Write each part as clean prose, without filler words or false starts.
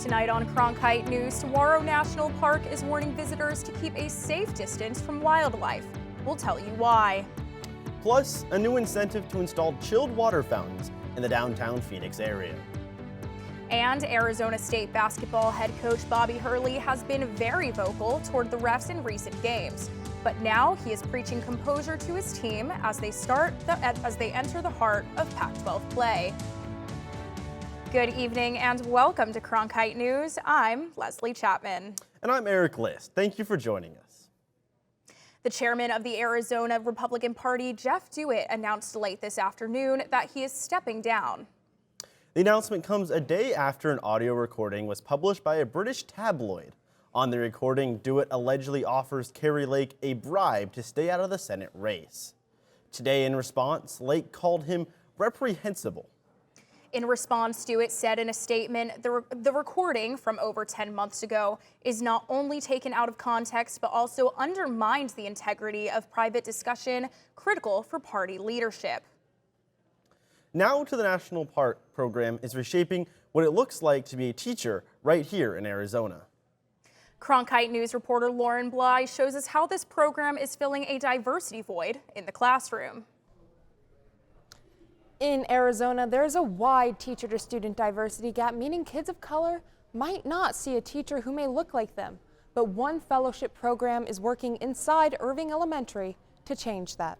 Tonight on Cronkite News, Saguaro National Park is warning visitors to keep a safe distance from wildlife. We'll tell you why. Plus, a new incentive to install chilled water fountains in the downtown Phoenix area. And Arizona State basketball head coach Bobby Hurley has been very vocal toward the refs in recent games. But now he is preaching composure to his team as they enter the heart of Pac-12 play. Good evening and welcome to Cronkite News. I'm Leslie Chapman. And I'm Eric List. Thank you for joining us. The chairman of the Arizona Republican Party, Jeff Dewitt, announced late this afternoon that he is stepping down. The announcement comes a day after an audio recording was published by a British tabloid. On the recording, Dewitt allegedly offers Kari Lake a bribe to stay out of the Senate race. Today, in response, Lake called him reprehensible. In response, Dewitt said in a statement, the recording from over 10 months ago is not only taken out of context, but also undermines the integrity of private discussion critical for party leadership. Now to the National Park program is reshaping what it looks like to be a teacher right here in Arizona. Cronkite News reporter Lauren Bly shows us how this program is filling a diversity void in the classroom. In Arizona, there's a wide teacher-to-student diversity gap, meaning kids of color might not see a teacher who may look like them. But one fellowship program is working inside Irving Elementary to change that.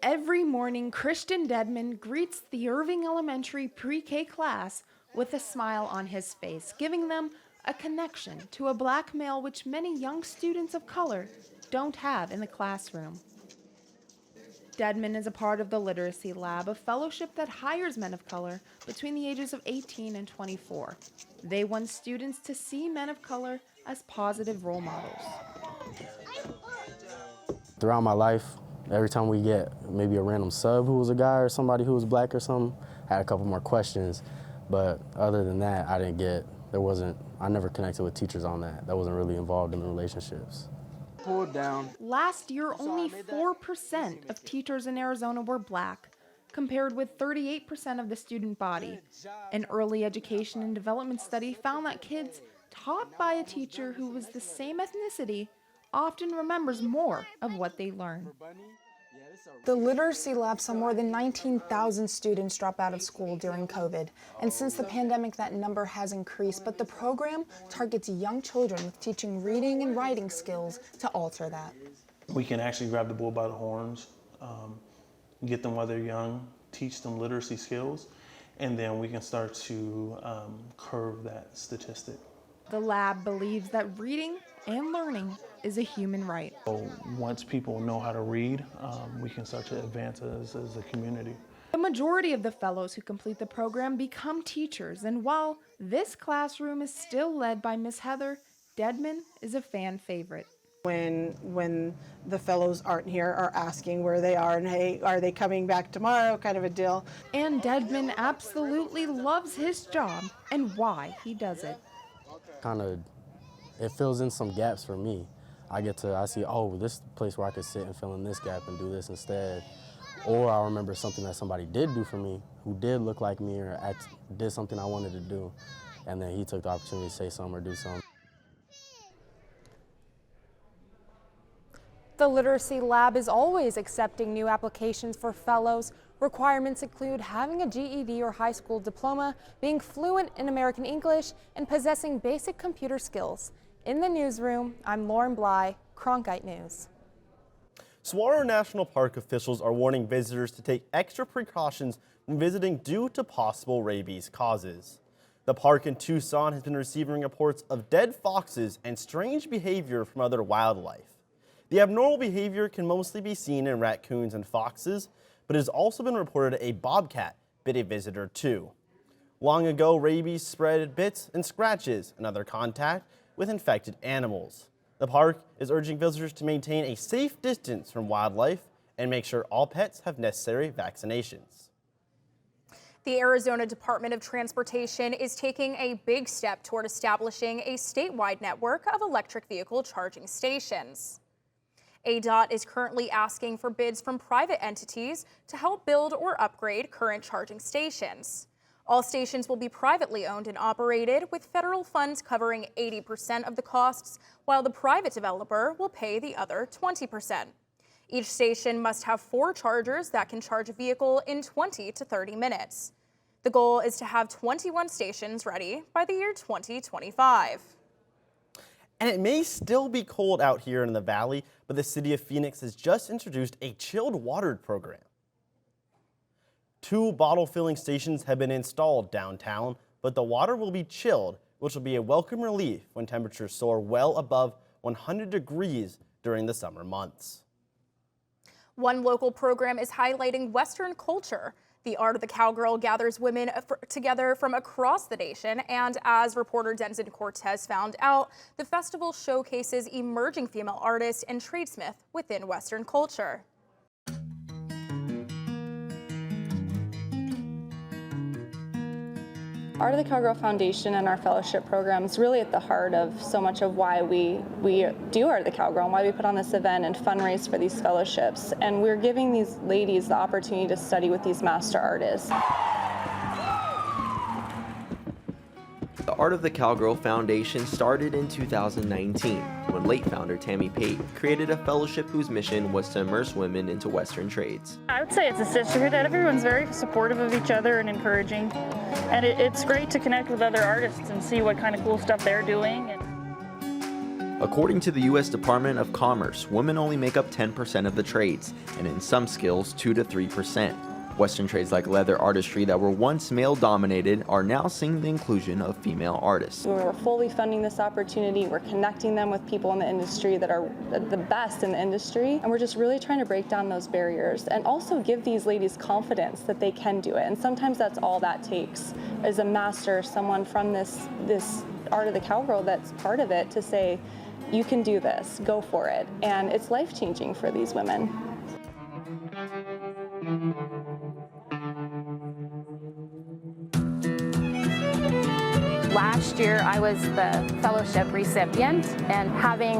Every morning, Christian Dedman greets the Irving Elementary pre-K class with a smile on his face, giving them a connection to a black male which many young students of color don't have in the classroom. Dedman is a part of the Literacy Lab, a fellowship that hires men of color between the ages of 18 and 24. They want students to see men of color as positive role models. Throughout my life, every time we get maybe a random sub who was a guy or somebody who was black or something, I had a couple more questions. But other than that, I never connected with teachers on that. That wasn't really involved in the relationships. Pulled down. Last year, only 4% of teachers in Arizona were black, compared with 38% of the student body. An early education and development study found that kids taught by a teacher who was the same ethnicity often remembers more of what they learn. The Literacy Lab saw more than 19,000 students drop out of school during COVID. And since the pandemic, that number has increased. But the program targets young children with teaching reading and writing skills to alter that. We can actually grab the bull by the horns, get them while they're young, teach them literacy skills, and then we can start to curve that statistic. The lab believes that reading and learning is a human right. So once people know how to read, we can start to advance as a community. The majority of the fellows who complete the program become teachers, and while this classroom is still led by Miss Heather, Dedman is a fan favorite. When the fellows aren't here, are asking where they are and, hey, are they coming back tomorrow, kind of a deal. And Dedman absolutely loves his job and why he does it. It fills in some gaps for me. I see, oh, this is the place where I could sit and fill in this gap and do this instead. Or I'll remember something that somebody did do for me, who did look like me or did something I wanted to do. And then he took the opportunity to say something or do something. The Literacy Lab is always accepting new applications for fellows. Requirements include having a GED or high school diploma, being fluent in American English, and possessing basic computer skills. In the newsroom, I'm Lauren Bly, Cronkite News. Saguaro National Park officials are warning visitors to take extra precautions when visiting due to possible rabies causes. The park in Tucson has been receiving reports of dead foxes and strange behavior from other wildlife. The abnormal behavior can mostly be seen in raccoons and foxes, but it has also been reported a bobcat bit a visitor too. Long ago, rabies spread bits and scratches and other contact with infected animals. The park is urging visitors to maintain a safe distance from wildlife and make sure all pets have necessary vaccinations. The Arizona Department of Transportation is taking a big step toward establishing a statewide network of electric vehicle charging stations. ADOT is currently asking for bids from private entities to help build or upgrade current charging stations. All stations will be privately owned and operated, with federal funds covering 80% of the costs, while the private developer will pay the other 20%. Each station must have 4 chargers that can charge a vehicle in 20 to 30 minutes. The goal is to have 21 stations ready by the year 2025. And it may still be cold out here in the valley, but the city of Phoenix has just introduced a chilled water program. 2 bottle filling stations have been installed downtown, but the water will be chilled, which will be a welcome relief when temperatures soar well above 100 degrees during the summer months. One local program is highlighting Western culture. The Art of the Cowgirl gathers women together from across the nation, and as reporter Denson Cortez found out, the festival showcases emerging female artists and tradesmiths within Western culture. Art of the Cowgirl Foundation and our fellowship program is really at the heart of so much of why we do Art of the Cowgirl and why we put on this event and fundraise for these fellowships. And we're giving these ladies the opportunity to study with these master artists. The Art of the Cowgirl Foundation started in 2019 when late founder Tammy Pate created a fellowship whose mission was to immerse women into Western trades. I would say it's a sisterhood. Everyone's very supportive of each other and encouraging. And it's great to connect with other artists and see what kind of cool stuff they're doing. According to the U.S. Department of Commerce, women only make up 10% of the trades, and in some skills, 2 to 3%. Western trades like leather artistry that were once male-dominated are now seeing the inclusion of female artists. We're fully funding this opportunity. We're connecting them with people in the industry that are the best in the industry. And we're just really trying to break down those barriers and also give these ladies confidence that they can do it. And sometimes that's all that takes is a master, someone from this Art of the Cowgirl that's part of it to say, you can do this, go for it. And it's life-changing for these women. Last year, I was the fellowship recipient, and having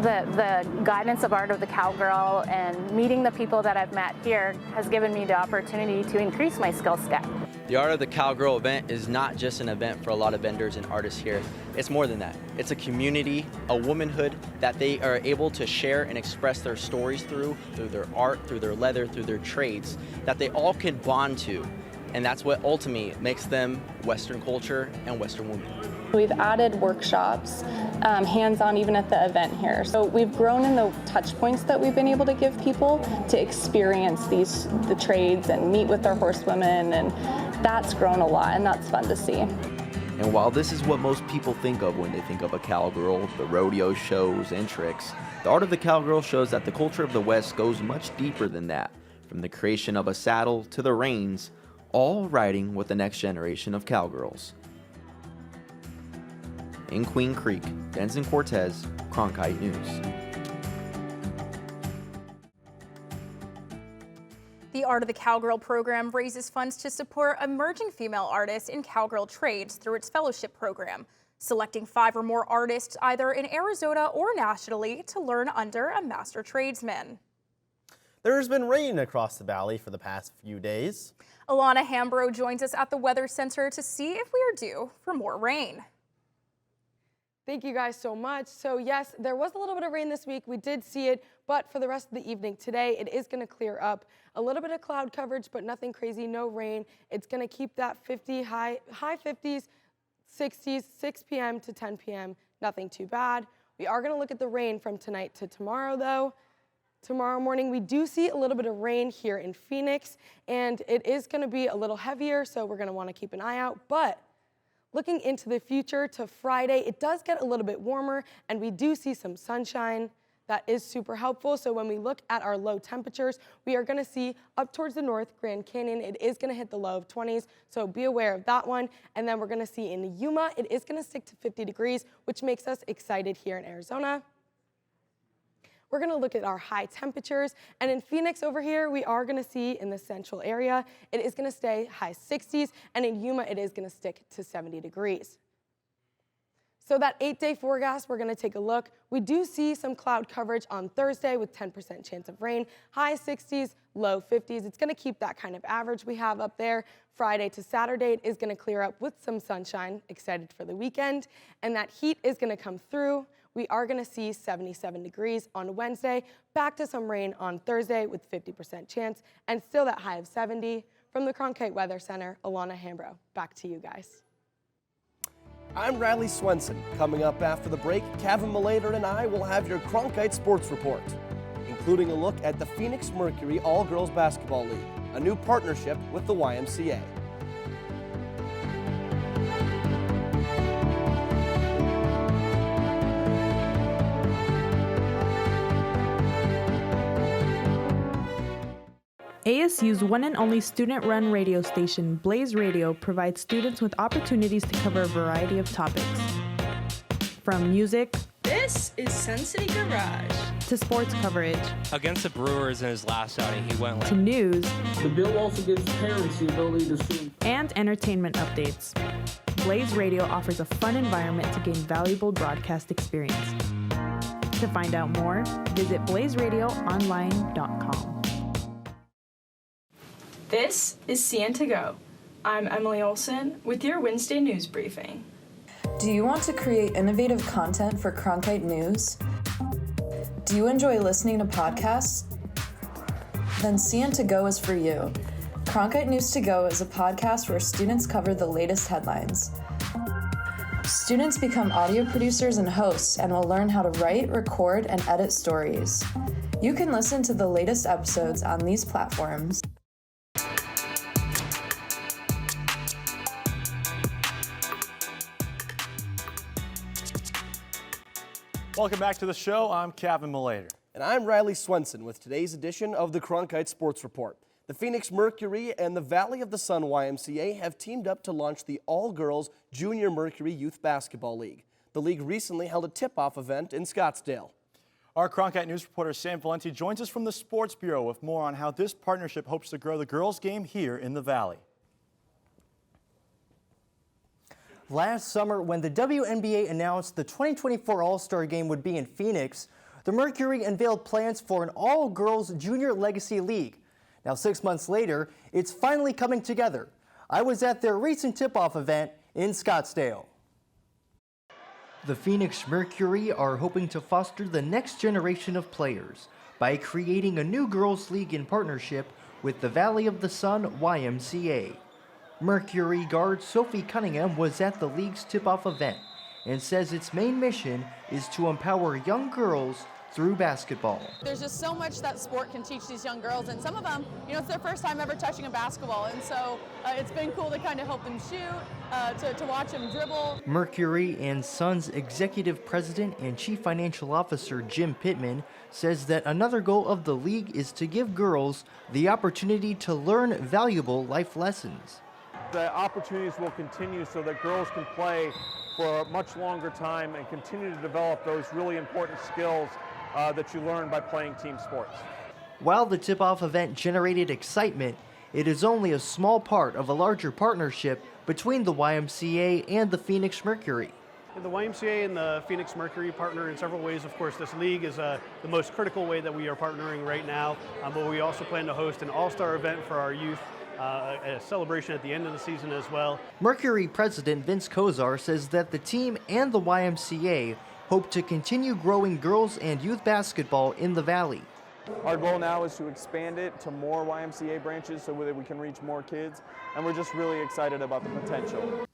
the guidance of Art of the Cowgirl and meeting the people that I've met here has given me the opportunity to increase my skill set. The Art of the Cowgirl event is not just an event for a lot of vendors and artists here. It's more than that. It's a community, a womanhood that they are able to share and express their stories through their art, through their leather, through their trades, that they all can bond to. And that's what ultimately makes them Western culture and Western women. We've added workshops, hands-on even at the event here. So we've grown in the touch points that we've been able to give people to experience the trades and meet with our horsewomen, and that's grown a lot, and that's fun to see. And while this is what most people think of when they think of a cowgirl, the rodeo shows and tricks, the Art of the Cowgirl shows that the culture of the West goes much deeper than that. From the creation of a saddle to the reins, all riding with the next generation of cowgirls. In Queen Creek, Denson Cortez, Cronkite News. The Art of the Cowgirl program raises funds to support emerging female artists in cowgirl trades through its fellowship program, selecting 5 or more artists either in Arizona or nationally to learn under a master tradesman. There has been rain across the valley for the past few days. Alana Hambro joins us at the Weather Center to see if we are due for more rain. Thank you guys so much. So yes, there was a little bit of rain this week. We did see it, but for the rest of the evening today, it is going to clear up. A little bit of cloud coverage, but nothing crazy, no rain. It's going to keep that high 50s, 60s, 6 p.m. to 10 p.m. Nothing too bad. We are going to look at the rain from tonight to tomorrow though. Tomorrow morning, we do see a little bit of rain here in Phoenix, and it is going to be a little heavier, so we're going to want to keep an eye out. But looking into the future to Friday, it does get a little bit warmer, and we do see some sunshine. That is super helpful. So when we look at our low temperatures, we are going to see up towards the north, Grand Canyon, it is going to hit the low of 20s, so be aware of that one. And then we're going to see in Yuma, it is going to stick to 50 degrees, which makes us excited here in Arizona. We're going to look at our high temperatures, and in Phoenix over here, we are going to see in the central area, it is going to stay high 60s, and in Yuma, it is going to stick to 70 degrees. So that 8-day forecast, we're going to take a look. We do see some cloud coverage on Thursday with 10% chance of rain, high 60s, low 50s. It's going to keep that kind of average we have up there. Friday to Saturday, it is going to clear up with some sunshine. Excited for the weekend. And that heat is going to come through. We are going to see 77 degrees on Wednesday, back to some rain on Thursday with 50% chance, and still that high of 70. From the Cronkite Weather Center, Alana Hambro, back to you guys. I'm Riley Swenson. Coming up after the break, Kevin Malater and I will have your Cronkite Sports Report, including a look at the Phoenix Mecury All-Girls Basketball League, a new partnership with the YMCA. ASU's one and only student-run radio station, Blaze Radio, provides students with opportunities to cover a variety of topics. From music, this is Sun City Garage, to sports coverage, against the Brewers in his last outing, he went to news. The bill also gives parents the ability to sue. And entertainment updates. Blaze Radio offers a fun environment to gain valuable broadcast experience. To find out more, visit blazeradioonline.com. This is CN to Go. I'm Emily Olson with your Wednesday news briefing. Do you want to create innovative content for Cronkite News? Do you enjoy listening to podcasts? Then CN to Go is for you. Cronkite News to Go is a podcast where students cover the latest headlines. Students become audio producers and hosts and will learn how to write, record, and edit stories. You can listen to the latest episodes on these platforms. Welcome back to the show. I'm Kevin Malater. And I'm Riley Swenson with today's edition of the Cronkite Sports Report. The Phoenix Mecury and the Valley of the Sun YMCA have teamed up to launch the All-Girls Junior Mecury Youth Basketball League. The league recently held a tip-off event in Scottsdale. Our Cronkite News reporter Sam Valenti joins us from the Sports Bureau with more on how this partnership hopes to grow the girls' game here in the Valley. Last summer, when the WNBA announced the 2024 All-Star Game would be in Phoenix, the Mecury unveiled plans for an all-girls junior legacy league. Now, 6 months later, it's finally coming together. I was at their recent tip-off event in Scottsdale. The Phoenix Mecury are hoping to foster the next generation of players by creating a new girls' league in partnership with the Valley of the Sun YMCA. Mecury guard Sophie Cunningham was at the league's tip-off event and says its main mission is to empower young girls through basketball. There's just so much that sport can teach these young girls, and some of them, it's their first time ever touching a basketball, and so it's been cool to kind of help them shoot, to watch them dribble. Mecury and Sun's executive president and chief financial officer Jim Pittman says that another goal of the league is to give girls the opportunity to learn valuable life lessons. The opportunities will continue so that girls can play for a much longer time and continue to develop those really important skills that you learn by playing team sports. While the tip-off event generated excitement, it is only a small part of a larger partnership between the YMCA and the Phoenix Mecury. The YMCA and the Phoenix Mecury partner in several ways. Of course, this league is the most critical way that we are partnering right now, but we also plan to host an all-star event for our youth, a celebration at the end of the season as well. Mecury president Vince Kozar says that the team and the YMCA hope to continue growing girls and youth basketball in the Valley. Our goal now is to expand it to more YMCA branches so that we can reach more kids, and we're just really excited about the potential.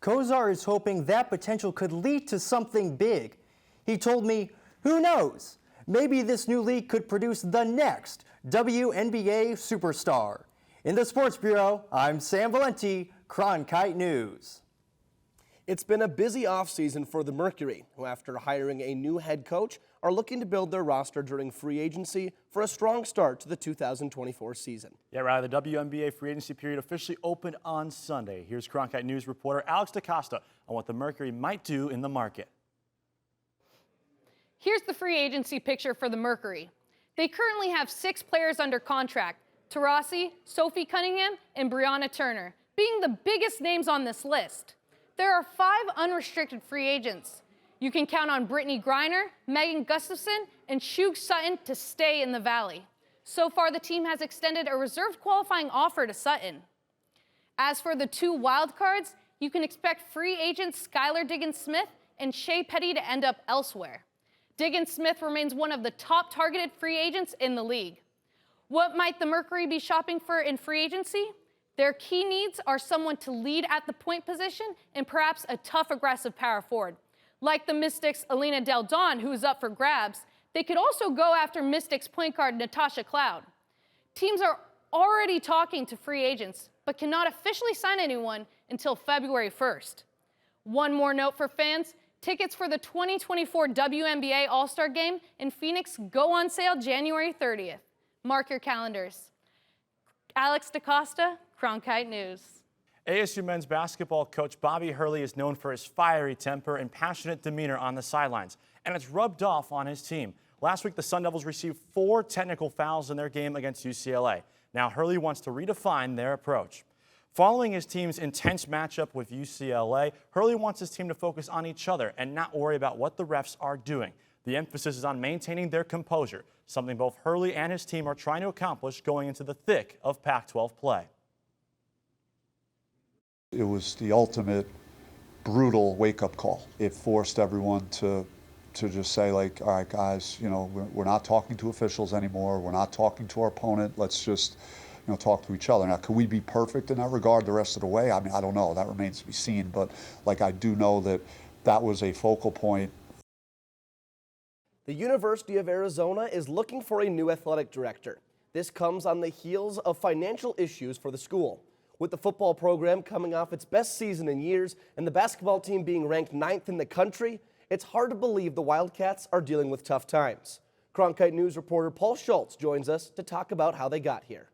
Kozar is hoping that potential could lead to something big. He told me, who knows? Maybe this new league could produce the next WNBA superstar. In the Sports Bureau, I'm Sam Valenti, Cronkite News. It's been a busy offseason for the Mecury, who after hiring a new head coach, are looking to build their roster during free agency for a strong start to the 2024 season. Yeah, right. The WNBA free agency period officially opened on Sunday. Here's Cronkite News reporter Alex DaCosta on what the Mecury might do in the market. Here's the free agency picture for the Mecury. They currently have 6 players under contract, Taurasi, Sophie Cunningham, and Brianna Turner, being the biggest names on this list. there are 5 unrestricted free agents. You can count on Brittany Griner, Megan Gustafson, and Shug Sutton to stay in the Valley. So far, the team has extended a reserve qualifying offer to Sutton. As for the 2 wildcards, you can expect free agents Skylar Diggins-Smith and Shea Petty to end up elsewhere. Diggins-Smith remains one of the top targeted free agents in the league. What might the Mercury be shopping for in free agency? Their key needs are someone to lead at the point position and perhaps a tough, aggressive power forward. Like the Mystics' Alina Del Don, who is up for grabs, they could also go after Mystics point guard Natasha Cloud. Teams are already talking to free agents, but cannot officially sign anyone until February 1st. One more note for fans, tickets for the 2024 WNBA All-Star Game in Phoenix go on sale January 30th. Mark your calendars. Alex DaCosta, Cronkite News. ASU men's basketball coach Bobby Hurley is known for his fiery temper and passionate demeanor on the sidelines, and it's rubbed off on his team. Last week, the Sun Devils received 4 technical fouls in their game against UCLA. Now Hurley wants to redefine their approach. Following his team's intense matchup with UCLA, Hurley wants his team to focus on each other and not worry about what the refs are doing. The emphasis is on maintaining their composure, something both Hurley and his team are trying to accomplish going into the thick of Pac-12 play. It was the ultimate brutal wake-up call. It forced everyone to just say, like, all right, guys, you know, we're not talking to officials anymore. We're not talking to our opponent. Let's just, you know, talk to each other. Now, could we be perfect in that regard the rest of the way? I mean, I don't know. That remains to be seen. But, like, I do know that that was a focal point. The University of Arizona is looking for a new athletic director. This comes on the heels of financial issues for the school. With the football program coming off its best season in years and the basketball team being ranked 9th in the country, it's hard to believe the Wildcats are dealing with tough times. Cronkite News reporter Paul Schultz joins us to talk about how they got here.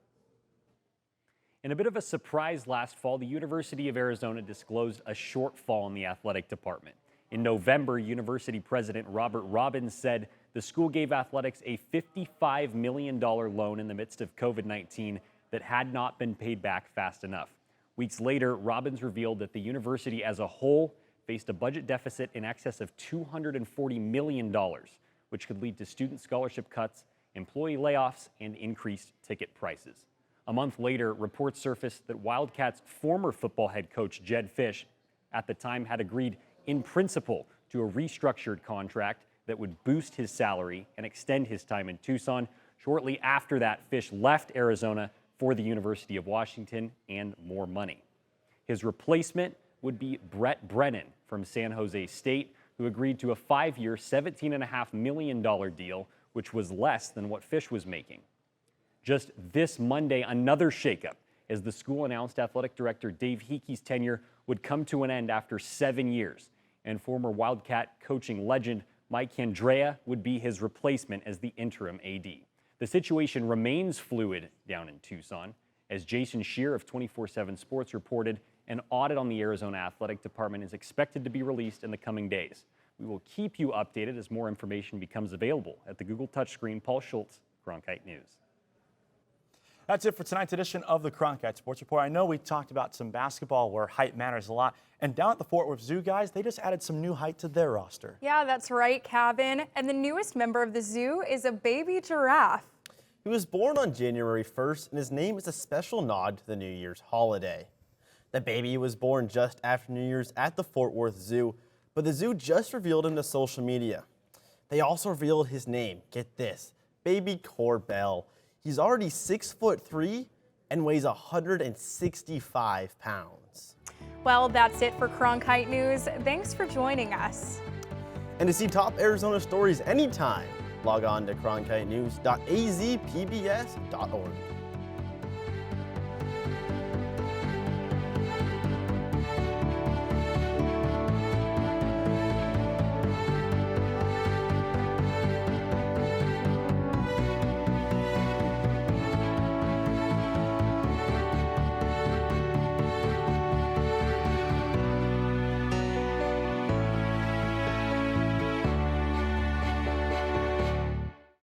In a bit of a surprise last fall, the University of Arizona disclosed a shortfall in the athletic department. In November, University President Robert Robbins said the school gave athletics a $55 million loan in the midst of COVID-19 that had not been paid back fast enough. Weeks later, Robbins revealed that the university as a whole faced a budget deficit in excess of $240 million, which could lead to student scholarship cuts, employee layoffs, and increased ticket prices. A month later, reports surfaced that Wildcats' former football head coach Jedd Fisch at the time had agreed in principle to a restructured contract that would boost his salary and extend his time in Tucson. Shortly after that, Fisch left Arizona for the University of Washington and more money. His replacement would be Brett Brennan from San Jose State, who agreed to a 5-year, $17.5 million deal, which was less than what Fisch was making. Just this Monday, another shakeup as the school announced athletic director Dave Hickey's tenure would come to an end after 7 years, and former Wildcat coaching legend Mike Candrea would be his replacement as the interim AD. The situation remains fluid down in Tucson. As Jason Shear of 24/7 Sports reported, an audit on the Arizona Athletic Department is expected to be released in the coming days. We will keep you updated as more information becomes available. At the Google touchscreen, Paul Schultz, Cronkite News. That's it for tonight's edition of the Cronkite Sports Report. I know we talked about some basketball where height matters a lot. And down at the Fort Worth Zoo, guys, they just added some new height to their roster. Yeah, that's right, Kevin. And the newest member of the zoo is a baby giraffe. He was born on January 1st, and his name is a special nod to the New Year's holiday. The baby was born just after New Year's at the Fort Worth Zoo, but the zoo just revealed him to social media. They also revealed his name. Get this, Baby Corbell. He's already 6'3" and weighs 165 pounds. Well, that's it for Cronkite News. Thanks for joining us. And to see top Arizona stories anytime, log on to cronkitenews.azpbs.org.